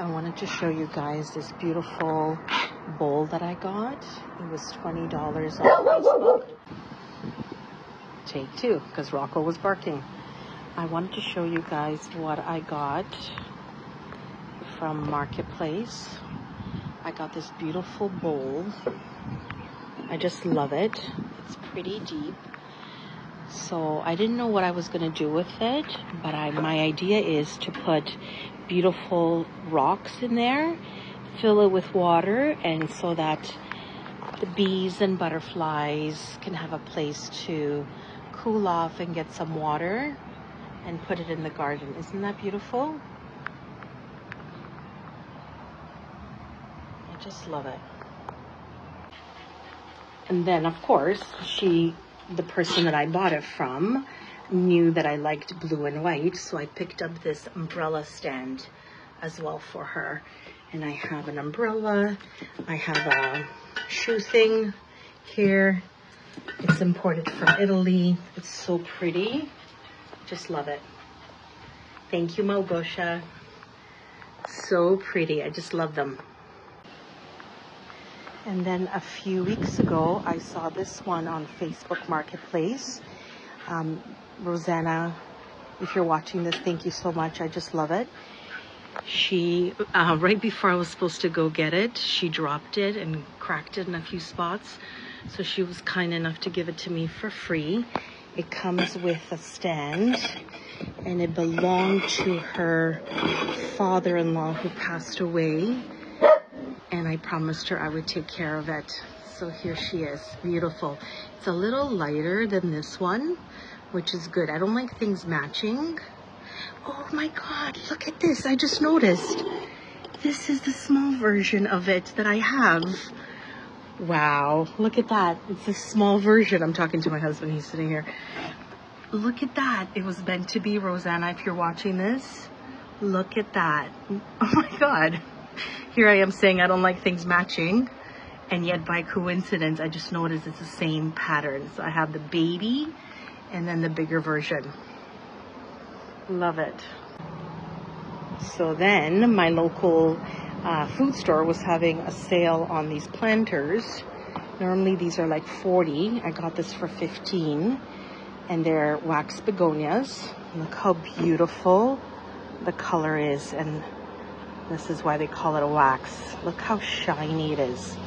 I wanted to show you guys this beautiful bowl that I got. It was $20 on Facebook. Take two, because Rocco was barking. I wanted to show you guys what I got from Marketplace. I got this beautiful bowl. I just love it. It's pretty deep. So I didn't know what I was going to do with it, but my idea is to put beautiful rocks in there, fill it with water, and so that the bees and butterflies can have a place to cool off and get some water and put it in the garden. Isn't that beautiful? I just love it. And then, of course, the person that I bought it from knew that I liked blue and white, so I picked up this umbrella stand as well for her. And I have an umbrella, I have a shoe thing here. It's imported from Italy. It's so pretty. Just love it. Thank you, Małgosia. So pretty. I just love them. And then a few weeks ago, I saw this one on Facebook Marketplace. Rosanna, if you're watching this, thank you so much. I just love it. She, right before I was supposed to go get it, she dropped it and cracked it in a few spots. So she was kind enough to give it to me for free. It comes with a stand, and it belonged to her father-in-law who passed away. And I promised her I would take care of it. So here she is, beautiful. It's a little lighter than this one, which is good. I don't like things matching. Oh my God, look at this. I just noticed. This is the small version of it that I have. Wow, look at that. It's a small version. I'm talking to my husband, he's sitting here. Look at that. It was meant to be, Rosanna, if you're watching this. Look at that. Oh my God. Here I am saying I don't like things matching, and yet by coincidence, I just noticed it's the same pattern. So I have the baby and then the bigger version. Love it. So then my local food store was having a sale on these planters. Normally these are like 40. I got this for 15, and they're wax begonias. Look how beautiful the color is, and this is why they call it a wax. Look how shiny it is.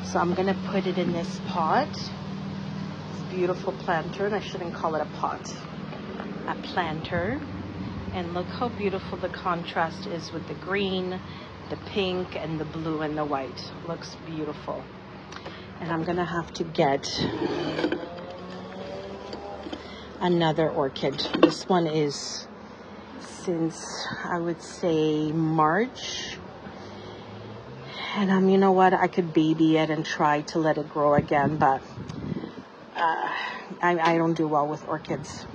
So I'm gonna put it in this pot. This beautiful planter, and I shouldn't call it a pot, a planter. And look how beautiful the contrast is with the green, the pink, and the blue and the white. Looks beautiful. And I'm gonna have to get another orchid. This one is since I would say March, and you know what, I could baby it and try to let it grow again, but I don't do well with orchids.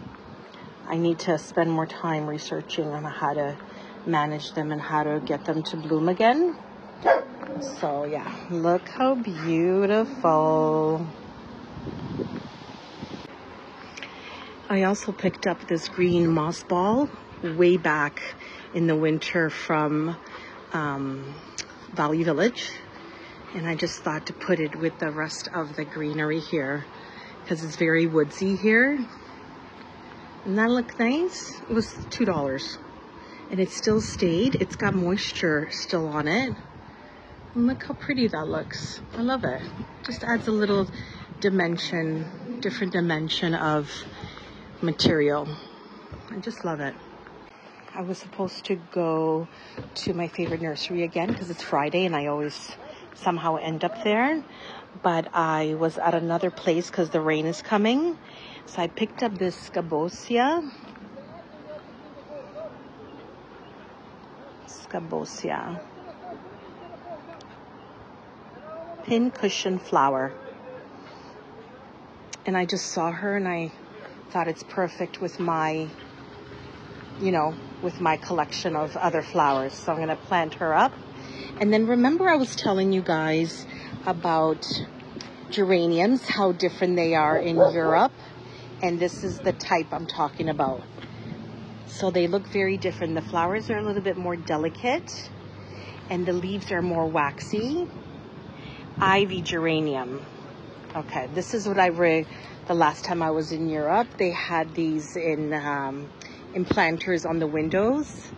I need to spend more time researching on how to manage them and how to get them to bloom again. So yeah, look how beautiful. I also picked up this green moss ball way back in the winter from Valley Village, and I just thought to put it with the rest of the greenery here because it's very woodsy here. Doesn't that look nice? It was $2 and it still stayed. It's got moisture still on it, and look how pretty that looks. I love it. Just adds a little dimension, different dimension of material. I just love it. I was supposed to go to my favorite nursery again because it's Friday and I always somehow end up there. But I was at another place because the rain is coming. So I picked up this Scabosia. Pin cushion flower. And I just saw her and I thought it's perfect with my, with my collection of other flowers. So I'm going to plant her up. And then remember I was telling you guys about geraniums, how different they are in Europe. And this is the type I'm talking about. So they look very different. The flowers are a little bit more delicate. and the leaves are more waxy. Ivy geranium. Okay, this is what I read the last time I was in Europe. They had these in planters on the windows,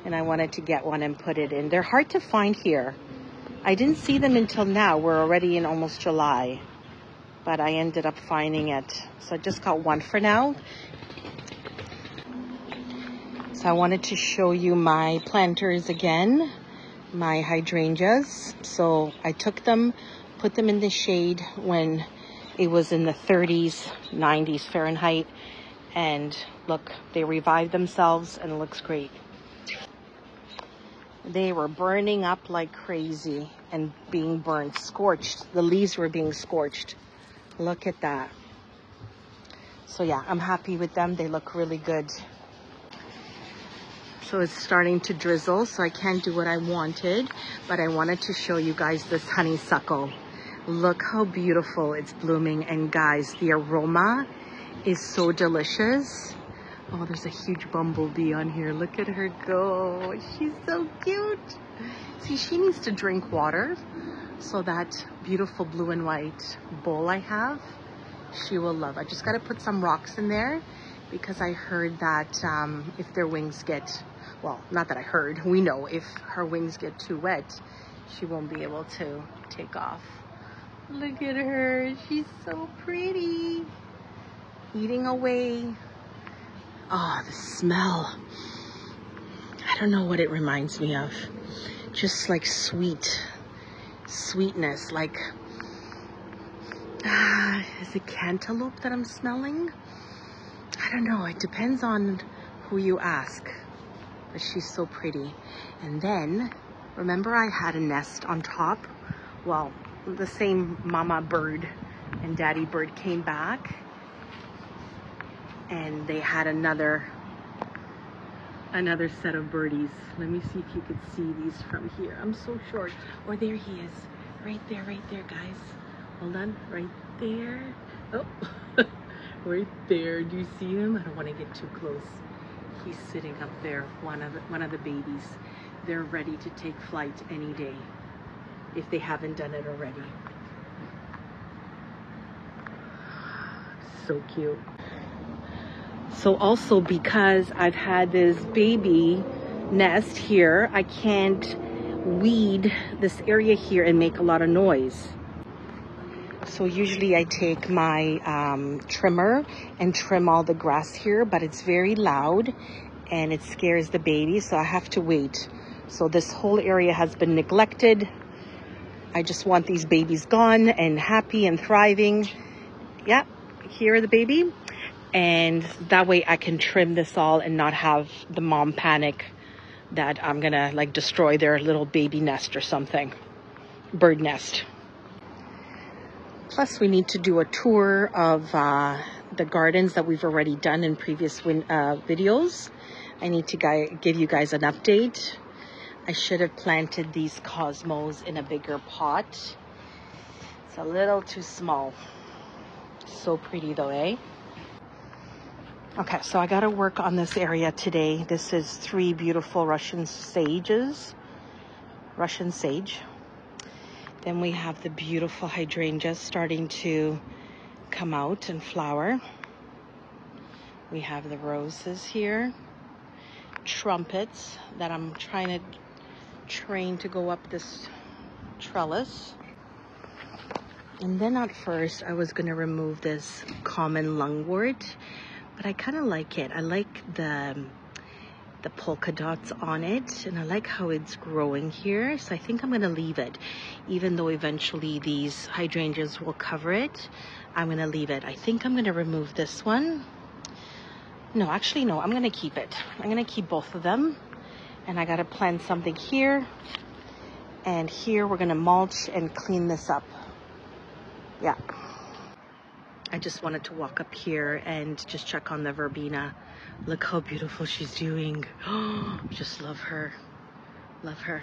and I wanted to get one and put it in. They're hard to find here. I didn't see them until now. We're already in almost July, but I ended up finding it. So I just got one for now. So I wanted to show you my planters again, my hydrangeas. So I took them, put them in the shade when it was in the 30s, 90s Fahrenheit. And look, they revived themselves and it looks great. They were burning up like crazy and being burned, scorched. The leaves were being scorched. Look at that. So yeah, I'm happy with them. They look really good. So it's starting to drizzle, so I can't do what I wanted, but I wanted to show you guys this honeysuckle. Look how beautiful it's blooming, and guys, the aroma is so delicious. Oh, there's a huge bumblebee on here. Look at her go. She's so cute. See, she needs to drink water, so that beautiful blue and white bowl I have, she will love. I just got to put some rocks in there because I heard that if their wings get, well, not that I heard, we know if her wings get too wet, she won't be able to take off. Look at her. She's so pretty. Eating away. Oh, the smell. I don't know what it reminds me of. Just like sweetness, like, is it cantaloupe that I'm smelling? I don't know. It depends on who you ask. But she's so pretty. And then, remember I had a nest on top? Well, the same mama bird and daddy bird came back. And they had another set of birdies. Let me see if you could see these from here. I'm so short. Oh, there he is. Right there, guys. Hold on. Right there. Oh, right there. Do you see him? I don't want to get too close. He's sitting up there, one of the babies. They're ready to take flight any day, if they haven't done it already. So cute. So also, because I've had this baby nest here, I can't weed this area here and make a lot of noise. So usually I take my trimmer and trim all the grass here, but it's very loud and it scares the baby, so I have to wait. So this whole area has been neglected. I just want these babies gone and happy and thriving. Yeah, here the baby. And that way I can trim this all and not have the mom panic that I'm gonna like destroy their little baby nest or something, bird nest. Plus we need to do a tour of the gardens that we've already done in previous videos. I need to give you guys an update. I should have planted these cosmos in a bigger pot. It's a little too small. So pretty though, eh? Okay, so I got to work on this area today. This is 3 beautiful Russian sage. Then we have the beautiful hydrangeas starting to come out and flower. We have the roses here. Trumpets that I'm trying to train to go up this trellis. And then at first I was going to remove this common lungwort, but I kind of like it. I like the polka dots on it, and I like how it's growing here. So I think I'm going to leave it. Even though eventually these hydrangeas will cover it, I'm going to leave it. I think I'm going to remove this one. No, actually, no, I'm going to keep it. I'm going to keep both of them. And I got to plant something here. And here we're going to mulch and clean this up. Yeah. I just wanted to walk up here and just check on the verbena. Look how beautiful she's doing. Oh, just love her. Love her.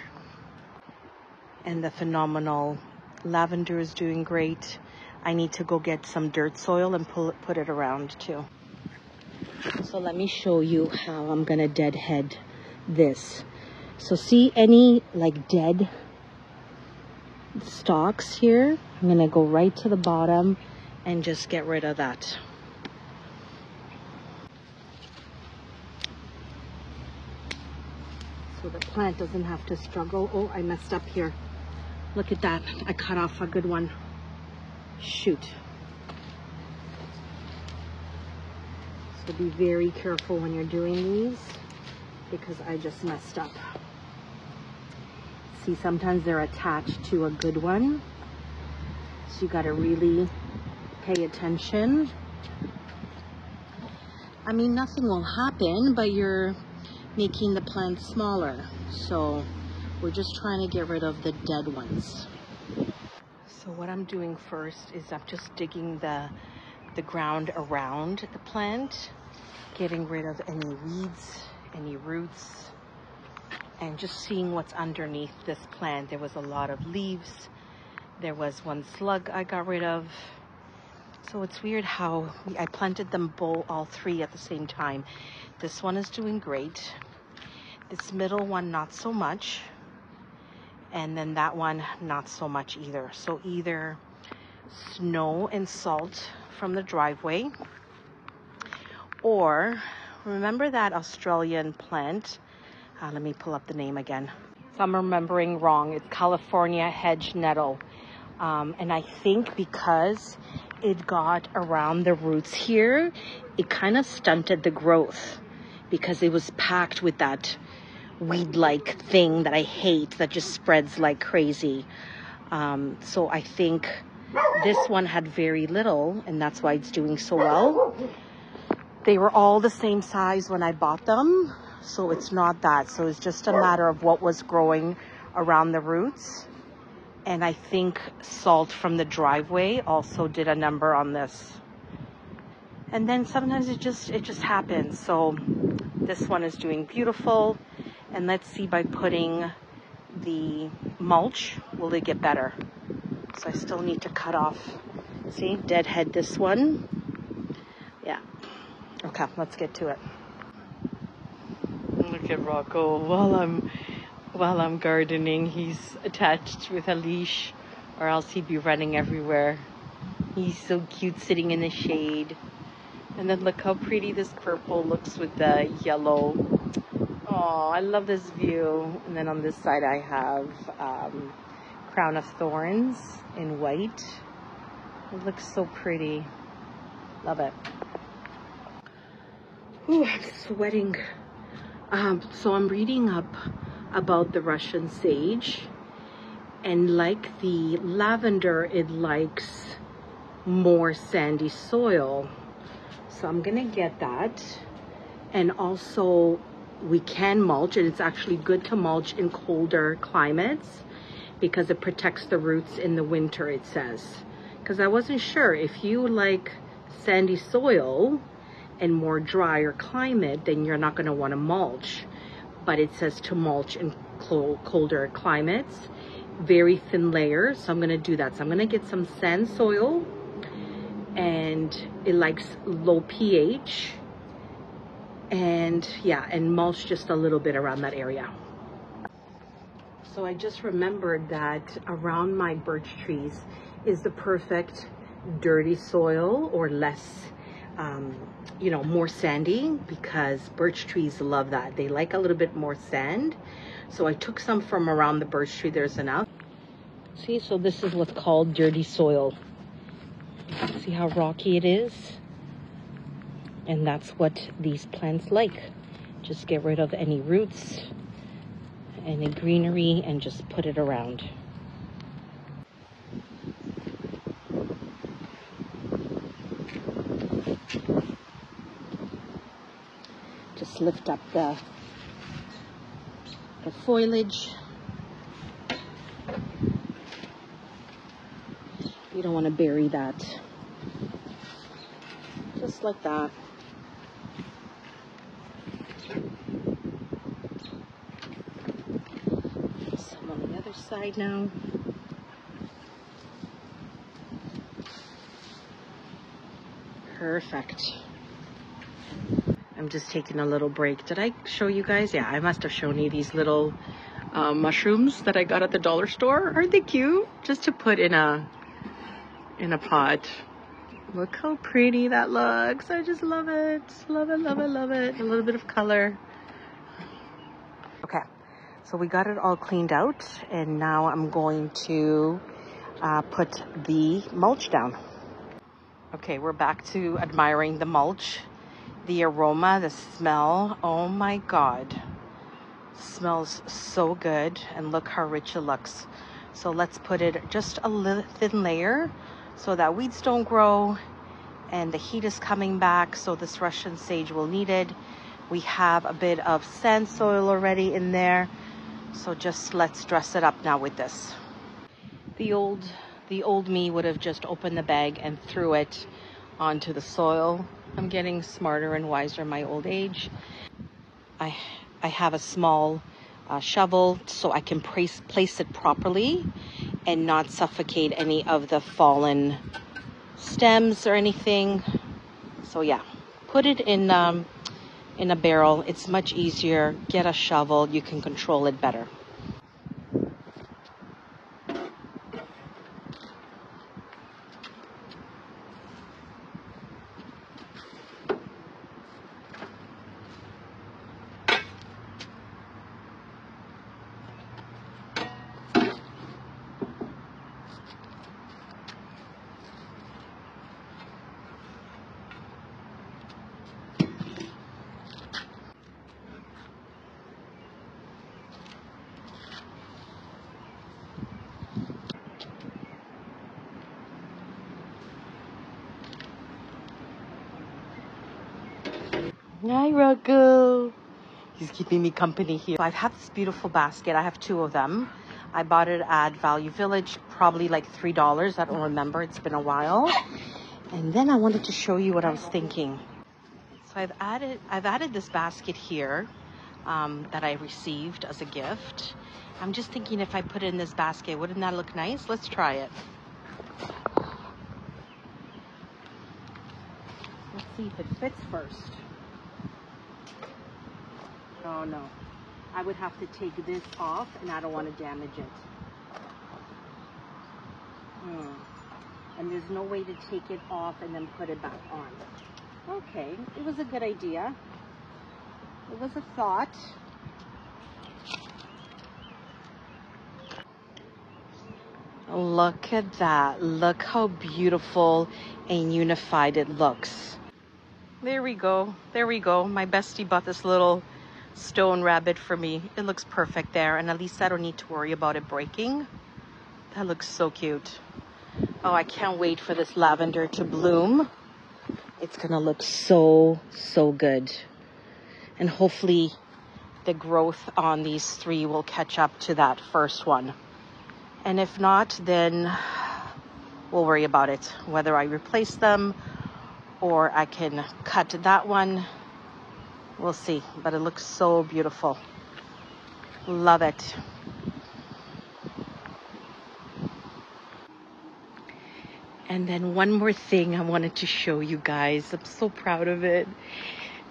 And the phenomenal lavender is doing great. I need to go get some dirt soil and put it around too. So let me show you how I'm gonna deadhead this. So see any like dead stalks here? I'm gonna go right to the bottom and just get rid of that. So the plant doesn't have to struggle. Oh, I messed up here. Look at that. I cut off a good one. Shoot. So be very careful when you're doing these because I just messed up. See, sometimes they're attached to a good one. So you gotta really pay attention. I mean, nothing will happen, but you're making the plant smaller. So we're just trying to get rid of the dead ones. So what I'm doing first is I'm just digging the ground around the plant, getting rid of any weeds, any roots, and just seeing what's underneath this plant. There was a lot of leaves. There was one slug I got rid of. So it's weird how I planted them all three at the same time. This one is doing great. This middle one, not so much. And then that one, not so much either. So either snow and salt from the driveway, or remember that Australian plant? Let me pull up the name again. If I'm remembering wrong, it's California hedge nettle. And I think because it got around the roots here, it kind of stunted the growth because it was packed with that weed-like thing that I hate that just spreads like crazy. So I think this one had very little, and that's why it's doing so well. They were all the same size when I bought them, so it's not that. So it's just a matter of what was growing around the roots. And I think salt from the driveway also did a number on this. And then sometimes it just happens. So this one is doing beautiful. And let's see, by putting the mulch, will it get better? So I still need to cut off. See, deadhead this one. Yeah. Okay, let's get to it. Look at Rocco. While I'm gardening, he's attached with a leash, or else he'd be running everywhere. He's so cute sitting in the shade. And then look how pretty this purple looks with the yellow. Oh, I love this view. And then on this side I have crown of thorns in white. It looks so pretty. Love it. Ooh, I'm sweating. So I'm reading up about the Russian sage, and like the lavender, it likes more sandy soil. So I'm gonna get that. And also we can mulch, and it's actually good to mulch in colder climates because it protects the roots in the winter, it says. Because I wasn't sure if you like sandy soil and more drier climate, then you're not going to want to mulch. But it says to mulch in colder climates, very thin layers. So I'm going to do that. So I'm going to get some sand soil, and it likes low pH. And yeah, and mulch just a little bit around that area. So I just remembered that around my birch trees is the perfect dirty soil, or less, you know, more sandy, because birch trees love that. They like a little bit more sand. So I took some from around the birch tree. There's enough. See, so this is what's called dirty soil. See how rocky it is? And that's what these plants like. Just get rid of any roots, any greenery, and just put it around. Just lift up the foliage. You don't want to bury that. Just like that. Some on the other side now. Perfect. I'm just taking a little break. Did I show you guys? Yeah, I must have shown you these little mushrooms that I got at the dollar store. Aren't they cute? Just to put in a pot. Look how pretty that looks. I just love it. Love it, love it, love it. A little bit of color. Okay, so we got it all cleaned out, and now I'm going to put the mulch down. Okay, we're back to admiring the mulch. The aroma, the smell, oh my God. Smells so good, and look how rich it looks. So let's put it just a little thin layer so that weeds don't grow, and the heat is coming back, so this Russian sage will need it. We have a bit of sand soil already in there, so just let's dress it up now with this. The old me would have just opened the bag and threw it onto the soil. I'm getting smarter and wiser in my old age. I have a small shovel so I can place it properly and not suffocate any of the fallen stems or anything. So yeah, put it in a barrel. It's much easier. Get a shovel. You can control it better. Hi, Rocco. He's keeping me company here. I have this beautiful basket. I have 2 of them. I bought it at Value Village, probably like $3. I don't remember. It's been a while. And then I wanted to show you what I was thinking. So I've added this basket here that I received as a gift. I'm just thinking if I put it in this basket, wouldn't that look nice? Let's try it. Let's see if it fits first. Oh no, I would have to take this off, and I don't want to damage it. And there's no way to take it off and then put it back on. Okay, it was a good idea. It was a thought. Look at that. Look how beautiful and unified it looks. There we go. There we go. My bestie bought this little stone rabbit for me. It looks perfect there, and at least I don't need to worry about it breaking. That looks so cute. Oh, I can't wait for this lavender to bloom. It's gonna look so good, and hopefully the growth on these 3 will catch up to that first one, and if not, then we'll worry about it, whether I replace them or I can cut that one. We'll see, but it looks so beautiful. Love it. And then one more thing I wanted to show you guys. I'm so proud of it.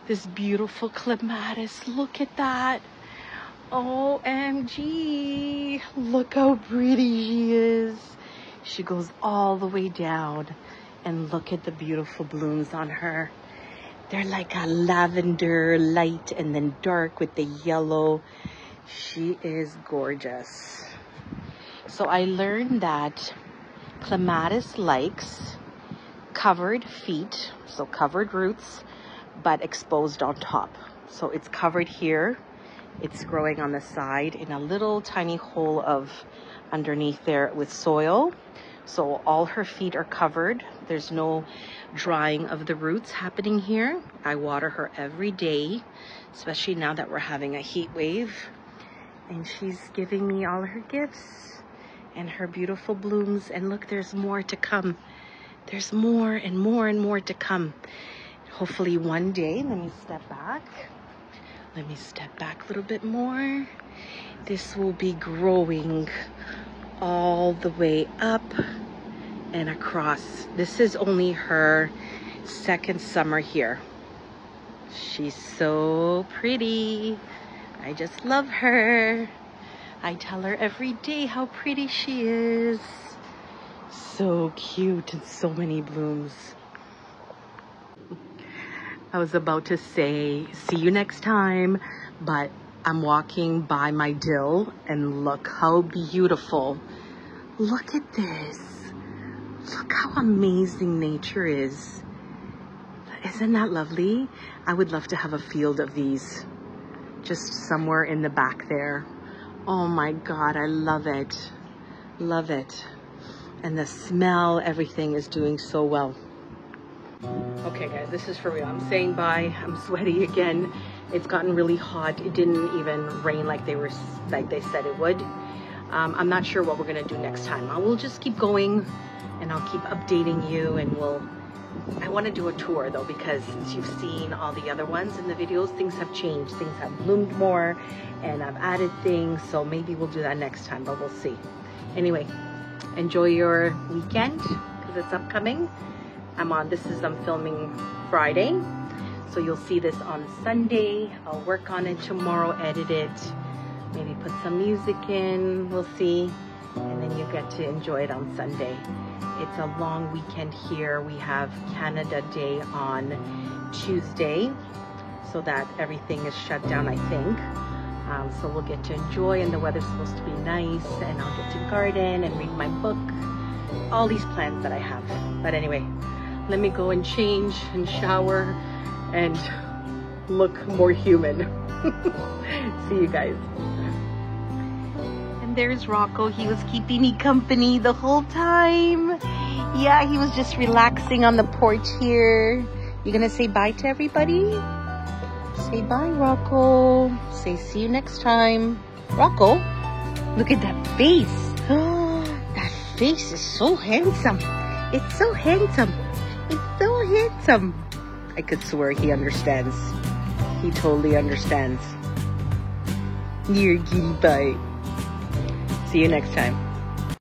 This beautiful clematis. Look at that. OMG. Look how pretty she is. She goes all the way down. And look at the beautiful blooms on her. They're like a lavender light and then dark with the yellow. She is gorgeous. So I learned that clematis likes covered feet, so covered roots, but exposed on top. So it's covered here. It's growing on the side in a little tiny hole of underneath there with soil. So all her feet are covered. There's no drying of the roots happening here. I water her every day, especially now that we're having a heat wave. And she's giving me all her gifts and her beautiful blooms. And look, there's more to come. There's more and more and more to come. Hopefully one day, let me step back. Let me step back a little bit more. This will be growing all the way up and across. This is only her second summer here. She's so pretty. I just love her. I tell her every day how pretty she is. So cute and so many blooms. I was about to say, see you next time, but I'm walking by my dill and look how beautiful. Look at this. Look how amazing nature is. Isn't that lovely? I would love to have a field of these just somewhere in the back there. Oh my God, I love it. Love it. And the smell, everything is doing so well. Okay guys, this is for real. I'm saying bye. I'm sweaty again. It's gotten really hot. It didn't even rain like they said it would. I'm not sure what we're gonna do next time. I will just keep going and I'll keep updating you, and I want to do a tour though, because since you've seen all the other ones in the videos, things have changed. Things have bloomed more and I've added things. So maybe we'll do that next time, but we'll see. Anyway, enjoy your weekend because it's upcoming. I'm filming Friday. So you'll see this on Sunday. I'll work on it tomorrow, edit it, maybe put some music in, we'll see. And then you get to enjoy it on Sunday. It's a long weekend here. We have Canada Day on Tuesday, so that everything is shut down, I think. So we'll get to enjoy, and the weather's supposed to be nice, and I'll get to garden and read my book. All these plans that I have. But anyway, let me go and change and shower and look more human. See you guys. And there's Rocco. He was keeping me company the whole time. Yeah, he was just relaxing on the porch here. You gonna say bye to everybody? Say bye, Rocco. Say see you next time. Rocco, look at that face. That face is so handsome. It's so handsome. It's so handsome. I could swear he understands. He totally understands. You're a cutie pie. See you next time.